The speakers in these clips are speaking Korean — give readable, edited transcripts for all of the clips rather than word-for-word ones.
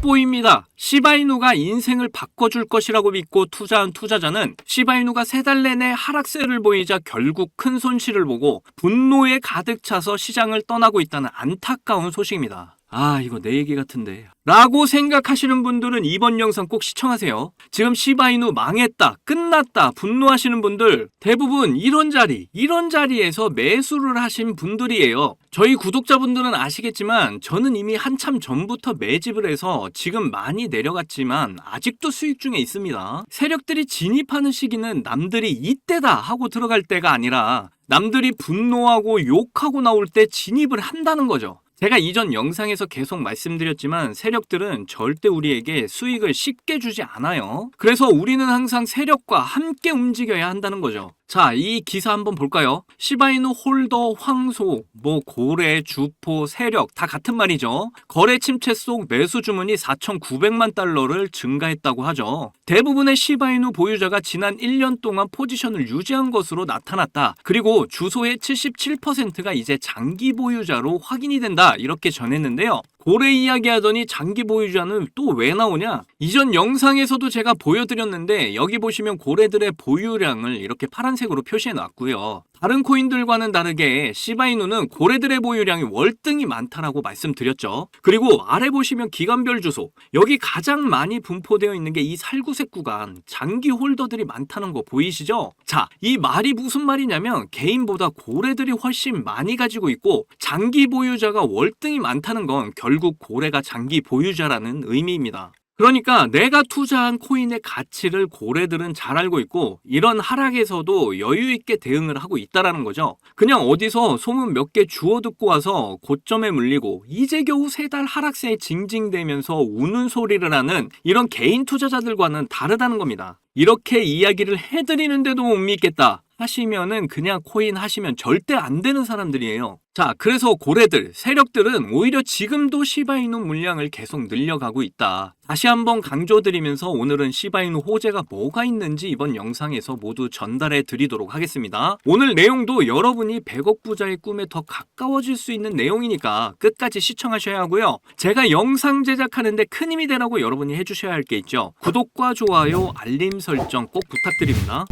속보입니다. 시바이누가 인생을 바꿔줄 것이라고 믿고 투자한 투자자는 시바이누가 3달 내내 하락세를 보이자 결국 큰 손실을 보고 분노에 가득 차서 시장을 떠나고 있다는 안타까운 소식입니다. 이거 내 얘기 같은데 라고 생각하시는 분들은 이번 영상 꼭 시청하세요. 지금 시바이누 망했다, 끝났다 분노하시는 분들 대부분 이런 자리에서 매수를 하신 분들이에요. 저희 구독자분들은 아시겠지만 저는 이미 한참 전부터 매집을 해서 지금 많이 내려갔지만 아직도 수익 중에 있습니다. 세력들이 진입하는 시기는 남들이 이때다 하고 들어갈 때가 아니라 남들이 분노하고 욕하고 나올 때 진입을 한다는 거죠. 제가 이전 영상에서 계속 말씀드렸지만 세력들은 절대 우리에게 수익을 쉽게 주지 않아요. 그래서 우리는 항상 세력과 함께 움직여야 한다는 거죠. 자, 이 기사 한번 볼까요? 시바이누 홀더 황소, 고래, 주포, 세력 다 같은 말이죠. 거래 침체 속 매수 주문이 4,900만 달러를 증가했다고 하죠. 대부분의 시바이누 보유자가 지난 1년 동안 포지션을 유지한 것으로 나타났다. 그리고 주소의 77%가 이제 장기 보유자로 확인이 된다. 이렇게 전했는데요. 고래 이야기하더니 장기 보유자는 또 왜 나오냐? 이전 영상에서도 제가 보여드렸는데 여기 보시면 고래들의 보유량을 이렇게 파란색으로 표시해 놨고요. 다른 코인들과는 다르게 시바이누는 고래들의 보유량이 월등히 많다라고 말씀드렸죠. 그리고 아래 보시면 기간별 주소, 여기 가장 많이 분포되어 있는 게 이 살구색 구간, 장기 홀더들이 많다는 거 보이시죠? 자, 이 말이 무슨 말이냐면 개인보다 고래들이 훨씬 많이 가지고 있고 장기 보유자가 월등히 많다는 건 결국 고래가 장기 보유자라는 의미입니다. 그러니까 내가 투자한 코인의 가치를 고래들은 잘 알고 있고 이런 하락에서도 여유 있게 대응을 하고 있다라는 거죠. 그냥 어디서 소문 몇 개 주워 듣고 와서 고점에 물리고 이제 겨우 3달 하락세에 징징대면서 우는 소리를 하는 이런 개인 투자자들과는 다르다는 겁니다. 이렇게 이야기를 해드리는데도 못 믿겠다 하시면은 그냥 코인 하시면 절대 안 되는 사람들이에요. 자, 그래서 고래들, 세력들은 오히려 지금도 시바이누 물량을 계속 늘려가고 있다. 다시 한번 강조드리면서 오늘은 시바이누 호재가 뭐가 있는지 이번 영상에서 모두 전달해 드리도록 하겠습니다. 오늘 내용도 여러분이 100억 부자의 꿈에 더 가까워질 수 있는 내용이니까 끝까지 시청하셔야 하고요. 제가 영상 제작하는데 큰 힘이 되라고 여러분이 해주셔야 할 게 있죠. 구독과 좋아요, 알림 설정 꼭 부탁드립니다.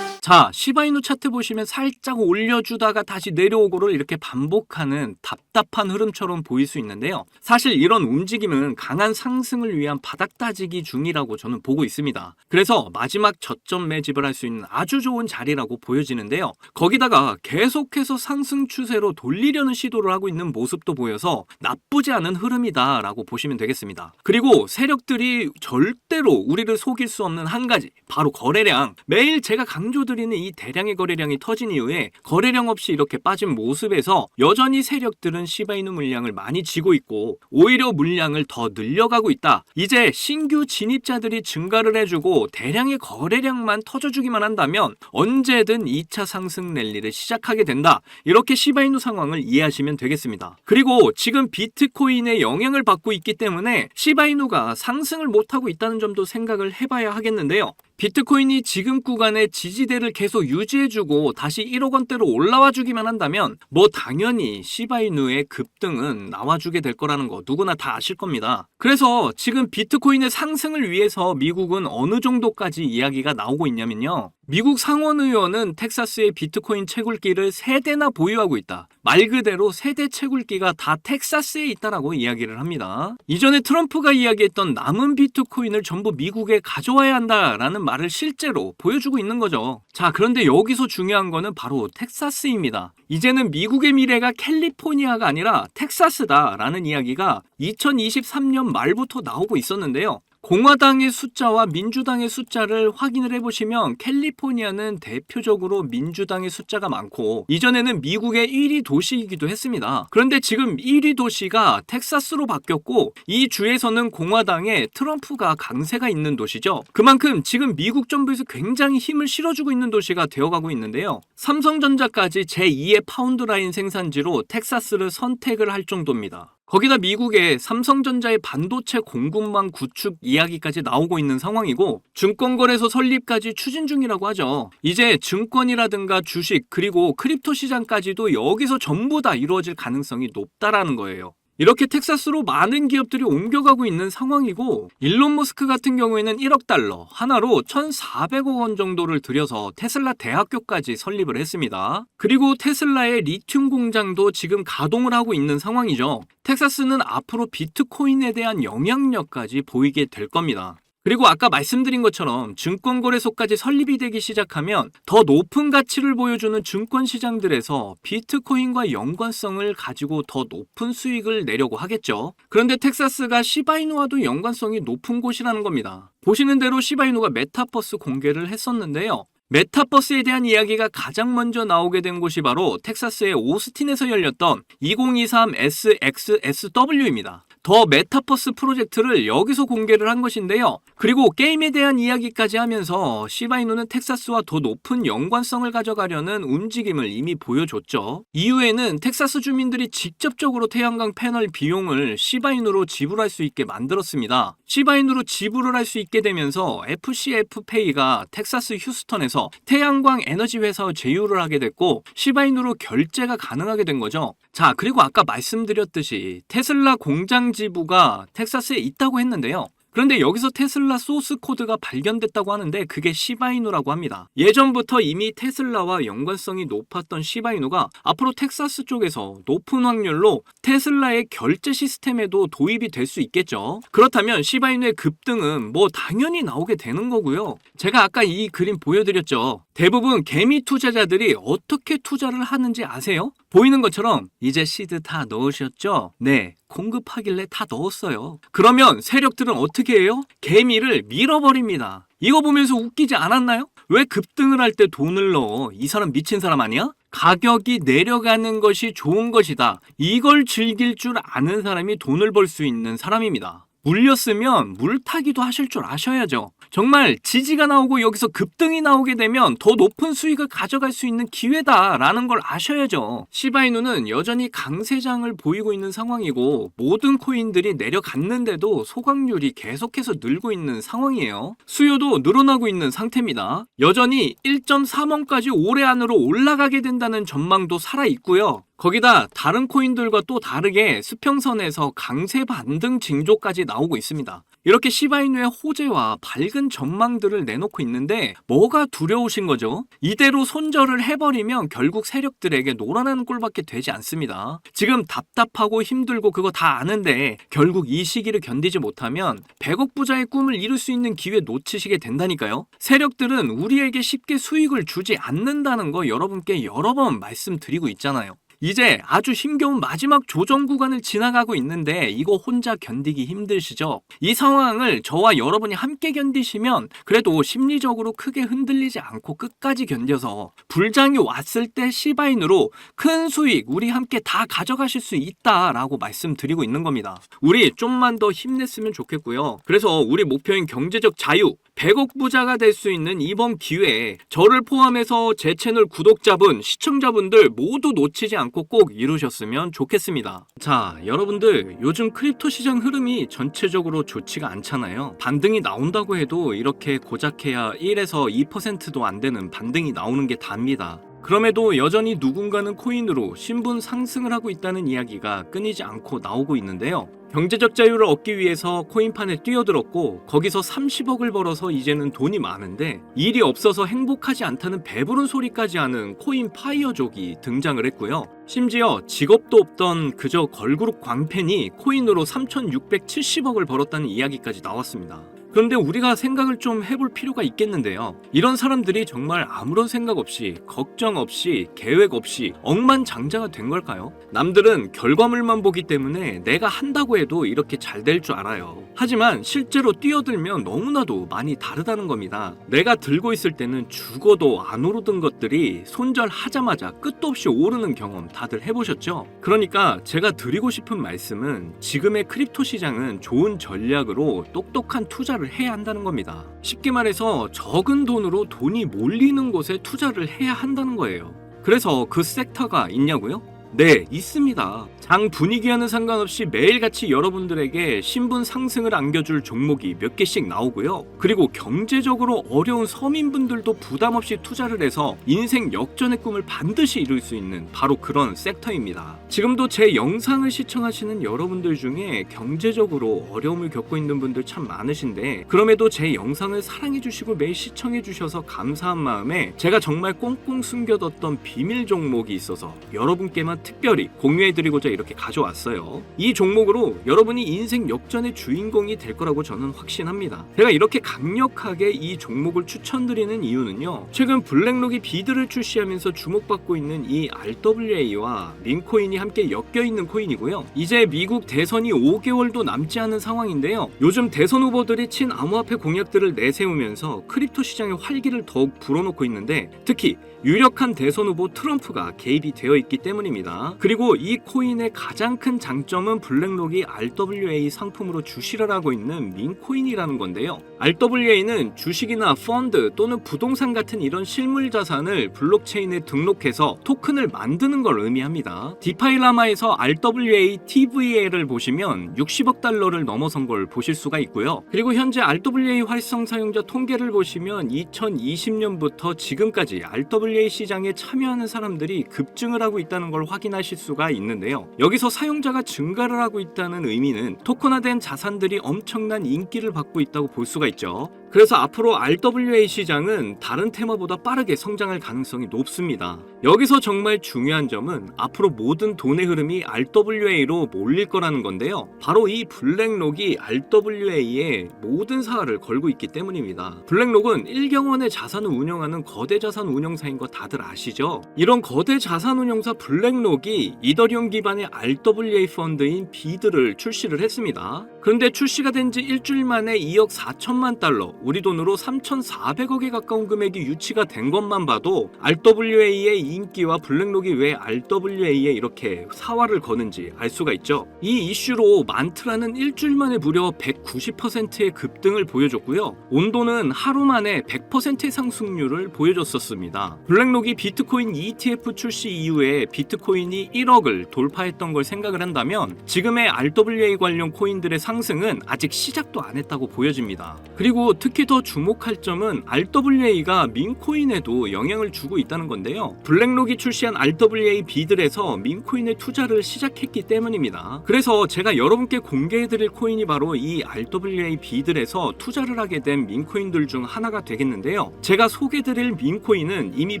자, 시바이누 차트 보시면 살짝 올려주다가 다시 내려오고를 이렇게 반복하는 답답한 흐름처럼 보일 수 있는데요. 사실 이런 움직임은 강한 상승을 위한 바닥 다지기 중이라고 저는 보고 있습니다. 그래서 마지막 저점 매집을 할 수 있는 아주 좋은 자리라고 보여지는데요. 거기다가 계속해서 상승 추세로 돌리려는 시도를 하고 있는 모습도 보여서 나쁘지 않은 흐름이다 라고 보시면 되겠습니다. 그리고 세력들이 절대로 우리를 속일 수 없는 한 가지, 바로 거래량. 매일 제가 강조드리는 이 대량의 거래량이 터진 이후에 거래량 없이 이렇게 빠진 모습에서 여전히 세력들은 시바이누 물량을 많이 쥐고 있고 오히려 물량을 더 늘려가고 있다. 이제 신규 진입자들이 증가를 해주고 대량의 거래량만 터져주기만 한다면 언제든 2차 상승 랠리를 시작하게 된다. 이렇게 시바이누 상황을 이해하시면 되겠습니다. 그리고 지금 비트코인의 영향을 받고 있기 때문에 시바이누가 상승을 못하고 있다는 점도 생각을 해봐야 하겠는데요. 비트코인이 지금 구간의 지지대를 계속 유지해주고 다시 1억 원대로 올라와주기만 한다면 당연히 시바이누의 급등은 나와주게 될 거라는 거 누구나 다 아실 겁니다. 그래서 지금 비트코인의 상승을 위해서 미국은 어느 정도까지 이야기가 나오고 있냐면요. 미국 상원의원은 텍사스의 비트코인 채굴기를 3대나 보유하고 있다. 말 그대로 3대 채굴기가 다 텍사스에 있다라고 이야기를 합니다. 이전에 트럼프가 이야기했던 남은 비트코인을 전부 미국에 가져와야 한다라는 말을 실제로 보여주고 있는 거죠. 자, 그런데 여기서 중요한 거는 바로 텍사스입니다. 이제는 미국의 미래가 캘리포니아가 아니라 텍사스다라는 이야기가 2023년 말부터 나오고 있었는데요. 공화당의 숫자와 민주당의 숫자를 확인을 해보시면 캘리포니아는 대표적으로 민주당의 숫자가 많고 이전에는 미국의 1위 도시이기도 했습니다. 그런데 지금 1위 도시가 텍사스로 바뀌었고 이 주에서는 공화당의 트럼프가 강세가 있는 도시죠. 그만큼 지금 미국 정부에서 굉장히 힘을 실어주고 있는 도시가 되어가고 있는데요. 삼성전자까지 제2의 파운드 라인 생산지로 텍사스를 선택을 할 정도입니다. 거기다 미국의 삼성전자의 반도체 공급망 구축 이야기까지 나오고 있는 상황이고 증권거래소 설립까지 추진 중이라고 하죠. 이제 증권이라든가 주식 그리고 크립토 시장까지도 여기서 전부 다 이루어질 가능성이 높다라는 거예요. 이렇게 텍사스로 많은 기업들이 옮겨가고 있는 상황이고 일론 머스크 같은 경우에는 1억 달러 하나로 1,400억 원 정도를 들여서 테슬라 대학교까지 설립을 했습니다. 그리고 테슬라의 리튬 공장도 지금 가동을 하고 있는 상황이죠. 텍사스는 앞으로 비트코인에 대한 영향력까지 보이게 될 겁니다. 그리고 아까 말씀드린 것처럼 증권거래소까지 설립이 되기 시작하면 더 높은 가치를 보여주는 증권시장들에서 비트코인과 연관성을 가지고 더 높은 수익을 내려고 하겠죠. 그런데 텍사스가 시바이누와도 연관성이 높은 곳이라는 겁니다. 보시는 대로 시바이누가 메타버스 공개를 했었는데요. 메타버스에 대한 이야기가 가장 먼저 나오게 된 곳이 바로 텍사스의 오스틴에서 열렸던 2023 SXSW입니다. 더 메타버스 프로젝트를 여기서 공개를 한 것인데요. 그리고 게임에 대한 이야기까지 하면서 시바이누는 텍사스와 더 높은 연관성을 가져가려는 움직임을 이미 보여줬죠. 이후에는 텍사스 주민들이 직접적으로 태양광 패널 비용을 시바이누로 지불할 수 있게 만들었습니다. 시바이누로 지불을 할 수 있게 되면서 FCF페이가 텍사스 휴스턴에서 태양광 에너지 회사와 제휴를 하게 됐고 시바이누로 결제가 가능하게 된 거죠. 자, 그리고 아까 말씀드렸듯이 테슬라 공장 지부가 텍사스에 있다고 했는데요. 그런데 여기서 테슬라 소스 코드가 발견됐다고 하는데 그게 시바이누라고 합니다. 예전부터 이미 테슬라와 연관성이 높았던 시바이누가 앞으로 텍사스 쪽에서 높은 확률로 테슬라의 결제 시스템에도 도입이 될 수 있겠죠. 그렇다면 시바이누의 급등은 뭐 당연히 나오게 되는 거고요. 제가 아까 이 그림 보여드렸죠. 대부분 개미 투자자들이 어떻게 투자를 하는지 아세요? 보이는 것처럼 이제 시드 다 넣으셨죠? 네, 공급하길래 다 넣었어요. 그러면 세력들은 어떻게 해요? 개미를 밀어버립니다. 이거 보면서 웃기지 않았나요? 왜 급등을 할 때 돈을 넣어? 이 사람 미친 사람 아니야? 가격이 내려가는 것이 좋은 것이다. 이걸 즐길 줄 아는 사람이 돈을 벌 수 있는 사람입니다. 물렸으면 물타기도 하실 줄 아셔야죠. 정말 지지가 나오고 여기서 급등이 나오게 되면 더 높은 수익을 가져갈 수 있는 기회다라는 걸 아셔야죠. 시바이누는 여전히 강세장을 보이고 있는 상황이고 모든 코인들이 내려갔는데도 소각률이 계속해서 늘고 있는 상황이에요. 수요도 늘어나고 있는 상태입니다. 여전히 1.3원까지 올해 안으로 올라가게 된다는 전망도 살아있고요. 거기다 다른 코인들과 또 다르게 수평선에서 강세 반등 징조까지 나오고 있습니다. 이렇게 시바이누의 호재와 밝은 전망들을 내놓고 있는데 뭐가 두려우신 거죠? 이대로 손절을 해버리면 결국 세력들에게 놀아나는 꼴밖에 되지 않습니다. 지금 답답하고 힘들고 그거 다 아는데 결국 이 시기를 견디지 못하면 100억 부자의 꿈을 이룰 수 있는 기회 놓치시게 된다니까요. 세력들은 우리에게 쉽게 수익을 주지 않는다는 거 여러분께 여러 번 말씀드리고 있잖아요. 이제 아주 힘겨운 마지막 조정 구간을 지나가고 있는데 이거 혼자 견디기 힘드시죠? 이 상황을 저와 여러분이 함께 견디시면 그래도 심리적으로 크게 흔들리지 않고 끝까지 견뎌서 불장이 왔을 때 시바인으로 큰 수익 우리 함께 다 가져가실 수 있다라고 말씀드리고 있는 겁니다. 우리 좀만 더 힘냈으면 좋겠고요. 그래서 우리 목표인 경제적 자유 100억 부자가 될 수 있는 이번 기회에 저를 포함해서 제 채널 구독자분, 시청자분들 모두 놓치지 않고 꼭 이루셨으면 좋겠습니다. 자, 여러분들 요즘 크립토 시장 흐름이 전체적으로 좋지가 않잖아요. 반등이 나온다고 해도 이렇게 고작해야 1에서 2%도 안 되는 반등이 나오는 게 답니다. 그럼에도 여전히 누군가는 코인으로 신분 상승을 하고 있다는 이야기가 끊이지 않고 나오고 있는데요. 경제적 자유를 얻기 위해서 코인판에 뛰어들었고 거기서 30억을 벌어서 이제는 돈이 많은데 일이 없어서 행복하지 않다는 배부른 소리까지 하는 코인 파이어족이 등장을 했고요. 심지어 직업도 없던 그저 걸그룹 광팬이 코인으로 3,670억을 벌었다는 이야기까지 나왔습니다. 그런데 우리가 생각을 좀 해볼 필요가 있겠는데요. 이런 사람들이 정말 아무런 생각 없이, 걱정 없이, 계획 없이 억만장자가 된 걸까요? 남들은 결과물만 보기 때문에 내가 한다고 해도 이렇게 잘 될 줄 알아요. 하지만 실제로 뛰어들면 너무나도 많이 다르다는 겁니다. 내가 들고 있을 때는 죽어도 안 오르던 것들이 손절하자마자 끝도 없이 오르는 경험 다들 해보셨죠? 그러니까 제가 드리고 싶은 말씀은 지금의 크립토 시장은 좋은 전략으로 똑똑한 투자를 해야 한다는 겁니다. 쉽게 말해서 적은 돈으로 돈이 몰리는 곳에 투자를 해야 한다는 거예요. 그래서 그 섹터가 있냐고요? 네, 있습니다. 장 분위기와는 상관없이 매일같이 여러분들에게 신분 상승을 안겨줄 종목이 몇 개씩 나오고요. 그리고 경제적으로 어려운 서민분들도 부담 없이 투자를 해서 인생 역전의 꿈을 반드시 이룰 수 있는 바로 그런 섹터입니다. 지금도 제 영상을 시청하시는 여러분들 중에 경제적으로 어려움을 겪고 있는 분들 참 많으신데, 그럼에도 제 영상을 사랑해주시고 매일 시청해주셔서 감사한 마음에 제가 정말 꽁꽁 숨겨뒀던 비밀 종목이 있어서 여러분께만 특별히 공유해드리고자 이렇게 가져왔어요. 이 종목으로 여러분이 인생 역전의 주인공이 될 거라고 저는 확신합니다. 제가 이렇게 강력하게 이 종목을 추천드리는 이유는요, 최근 블랙록이 비드를 출시하면서 주목받고 있는 이 RWA와 민코인이 함께 엮여있는 코인이고요. 이제 미국 대선이 5개월도 남지 않은 상황인데요, 요즘 대선 후보들이 친암호화폐 공약들을 내세우면서 크립토 시장의 활기를 더욱 불어넣고 있는데, 특히 유력한 대선 후보 트럼프가 개입이 되어 있기 때문입니다. 그리고 이 코인의 가장 큰 장점은 블랙록이 RWA 상품으로 주시를 하고 있는 민코인이라는 건데요. RWA는 주식이나 펀드 또는 부동산 같은 이런 실물 자산을 블록체인에 등록해서 토큰을 만드는 걸 의미합니다. 디파이라마에서 RWA TVA를 보시면 60억 달러를 넘어선 걸 보실 수가 있고요. 그리고 현재 RWA 활성 사용자 통계를 보시면 2020년부터 지금까지 RWA 시장에 참여하는 사람들이 급증을 하고 있다는 걸 확인하실 수가 있는데요. 여기서 사용자가 증가를 하고 있다는 의미는 토큰화된 자산들이 엄청난 인기를 받고 있다고 볼 수가 있죠. 그래서 앞으로 RWA 시장은 다른 테마보다 빠르게 성장할 가능성이 높습니다. 여기서 정말 중요한 점은 앞으로 모든 돈의 흐름이 RWA로 몰릴 거라는 건데요. 바로 이 블랙록이 RWA에 모든 사활을 걸고 있기 때문입니다. 블랙록은 1경원의 자산을 운영하는 거대 자산 운용사인 거 다들 아시죠? 이런 거대 자산 운용사 블랙록이 이더리움 기반의 RWA 펀드인 비드를 출시를 했습니다. 그런데 출시가 된 지 일주일 만에 2억 4천만 달러, 우리 돈으로 3,400억에 가까운 금액이 유치가 된 것만 봐도 RWA의 인기와 블랙록이 왜 RWA에 이렇게 사활을 거는지 알 수가 있죠. 이 이슈로 만트라는 일주일 만에 무려 190%의 급등을 보여줬고요. 온도는 하루 만에 100%의 상승률을 보여줬었습니다. 블랙록이 비트코인 ETF 출시 이후에 비트코인이 1억을 돌파했던 걸 생각을 한다면 지금의 RWA 관련 코인들의 상승은 아직 시작도 안 했다고 보여집니다. 그리고 특히 더 주목할 점은 RWA가 민코인에도 영향을 주고 있다는 건데요. 블랙록이 출시한 RWA 비들에서 민코인에 투자를 시작했기 때문입니다. 그래서 제가 여러분께 공개해드릴 코인이 바로 이 RWA 비들에서 투자를 하게 된 민코인들 중 하나가 되겠는데요. 제가 소개드릴 민코인은 이미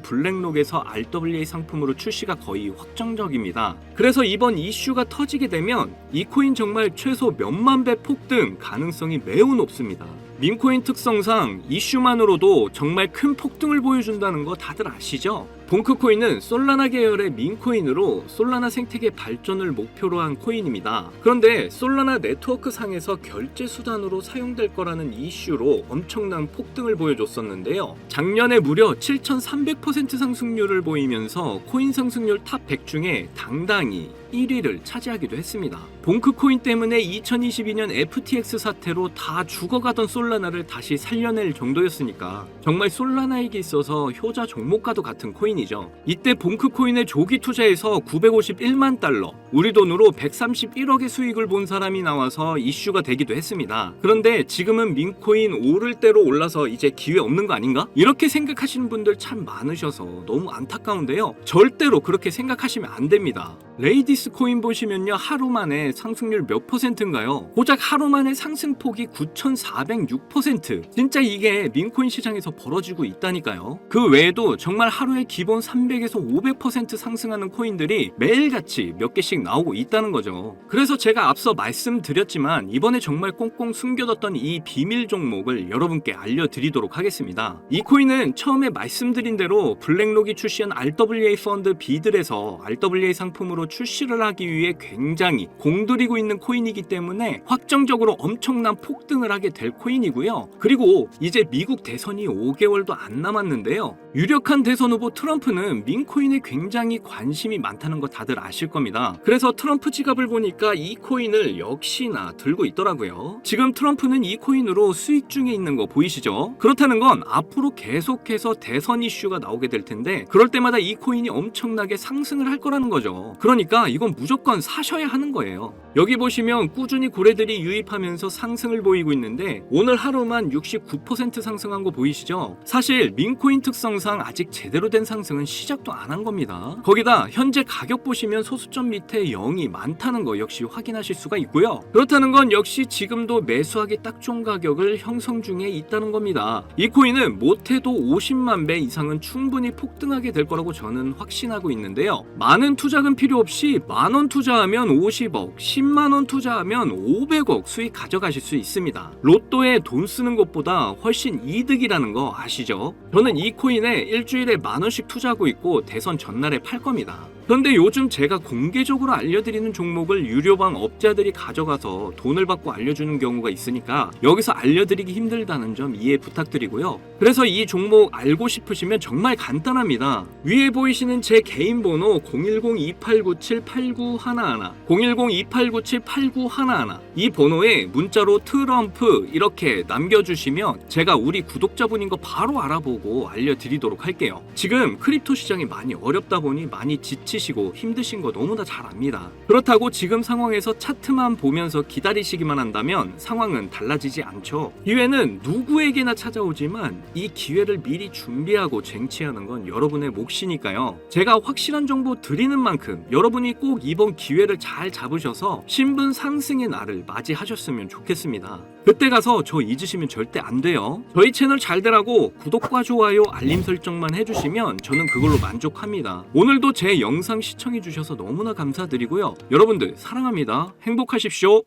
블랙록에서 RWA 상품으로 출시가 거의 확정적입니다. 그래서 이번 이슈가 터지게 되면 이 코인 정말 최소 몇만 배 폭등 가능성이 매우 높습니다. 민코인 특성상 이슈만으로도 정말 큰 폭등을 보여준다는 거 다들 아시죠? 봉크코인은 솔라나 계열의 민코인으로 솔라나 생태계 발전을 목표로 한 코인입니다. 그런데 솔라나 네트워크 상에서 결제 수단으로 사용될 거라는 이슈로 엄청난 폭등을 보여줬었는데요. 작년에 무려 7,300% 상승률을 보이면서 코인 상승률 탑 100 중에 당당히 1위를 차지하기도 했습니다. 봉크코인 때문에 2022년 FTX 사태로 다 죽어가던 솔라나를 다시 살려낼 정도였으니까 정말 솔라나에게 있어서 효자 종목과도 같은 코인이죠. 이때 봉크코인에 조기 투자해서 951만 달러, 우리 돈으로 131억의 수익을 본 사람이 나와서 이슈가 되기도 했습니다. 그런데 지금은 민코인 오를 대로 올라서 이제 기회 없는 거 아닌가? 이렇게 생각하시는 분들 참 많으셔서 너무 안타까운데요. 절대로 그렇게 생각하시면 안 됩니다. 레이디스 코인 보시면요, 하루 만에 상승률 몇 %인가요? 고작 하루 만에 상승폭이 9,406%. 진짜 이게 민코인 시장에서 벌어지고 있다니까요. 그 외에도 정말 하루에 기본 300에서 500% 상승하는 코인들이 매일같이 몇 개씩 나오고 있다는 거죠. 그래서 제가 앞서 말씀드렸지만 이번에 정말 꽁꽁 숨겨뒀던 이 비밀 종목을 여러분께 알려드리도록 하겠습니다. 이 코인은 처음에 말씀드린 대로 블랙록이 출시한 RWA 펀드 비들에서 RWA 상품으로 출시를 하기 위해 굉장히 공들이고 있는 코인이기 때문에 확정적으로 엄청난 폭등을 하게 될 코인이고요. 그리고 이제 미국 대선이 5개월도 안 남았는데요. 유력한 대선 후보 트럼프는 민코인에 굉장히 관심이 많다는 거 다들 아실 겁니다. 그래서 트럼프 지갑을 보니까 이 코인을 역시나 들고 있더라고요. 지금 트럼프는 이 코인으로 수익 중에 있는 거 보이시죠? 그렇다는 건 앞으로 계속해서 대선 이슈가 나오게 될 텐데 그럴 때마다 이 코인이 엄청나게 상승을 할 거라는 거죠. 그러니까 이건 무조건 사셔야 하는 거예요. 여기 보시면 꾸준히 고래들이 유입하면서 상승을 보이고 있는데 오늘 하루만 69% 상승한 거 보이시죠? 사실 민코인 특성상 아직 제대로 된 상승은 시작도 안 한 겁니다. 거기다 현재 가격 보시면 소수점 밑에 0이 많다는 거 역시 확인하실 수가 있고요. 그렇다는 건 역시 지금도 매수하기 딱 좋은 가격을 형성 중에 있다는 겁니다. 이 코인은 못해도 50만 배 이상은 충분히 폭등하게 될 거라고 저는 확신하고 있는데요. 많은 투자금 필요 없이 만원 투자하면 50억, 10만원 투자하면 500억 수익 가져가실 수 있습니다. 로또에 돈 쓰는 것보다 훨씬 이득이라는 거 아시죠? 저는 이 코인에 일주일에 만원씩 투자하고 있고 대선 전날에 팔 겁니다. 그런데 요즘 제가 공개적으로 알려드리는 종목을 유료방 업자들이 가져가서 돈을 받고 알려주는 경우가 있으니까 여기서 알려드리기 힘들다는 점 이해 부탁드리고요. 그래서 이 종목 알고 싶으시면 정말 간단합니다. 위에 보이시는 제 개인 번호 010-2897-8911 010-2897-8911 이 번호에 문자로 트럼프 이렇게 남겨주시면 제가 우리 구독자분인 거 바로 알아보고 알려드리도록 할게요. 지금 크립토 시장이 많이 어렵다 보니 많이 지치시고 힘드신 거 너무나 잘 압니다. 그렇다고 지금 상황에서 차트만 보면서 기다리시기만 한다면 상황은 달라지지 않죠. 기회는 누구에게나 찾아오지만 이 기회를 미리 준비하고 쟁취하는 건 여러분의 몫이니까요. 제가 확실한 정보 드리는 만큼 여러분이 꼭 이번 기회를 잘 잡으셔서 신분 상승의 날을 맞이하셨으면 좋겠습니다. 그때 가서 저 잊으시면 절대 안 돼요. 저희 채널 잘 되라고 구독과 좋아요 알림 설정만 해주시면 저는 그걸로 만족합니다. 오늘도 제 영상 시청해주셔서 너무나 감사드리고요. 여러분들 사랑합니다. 행복하십시오.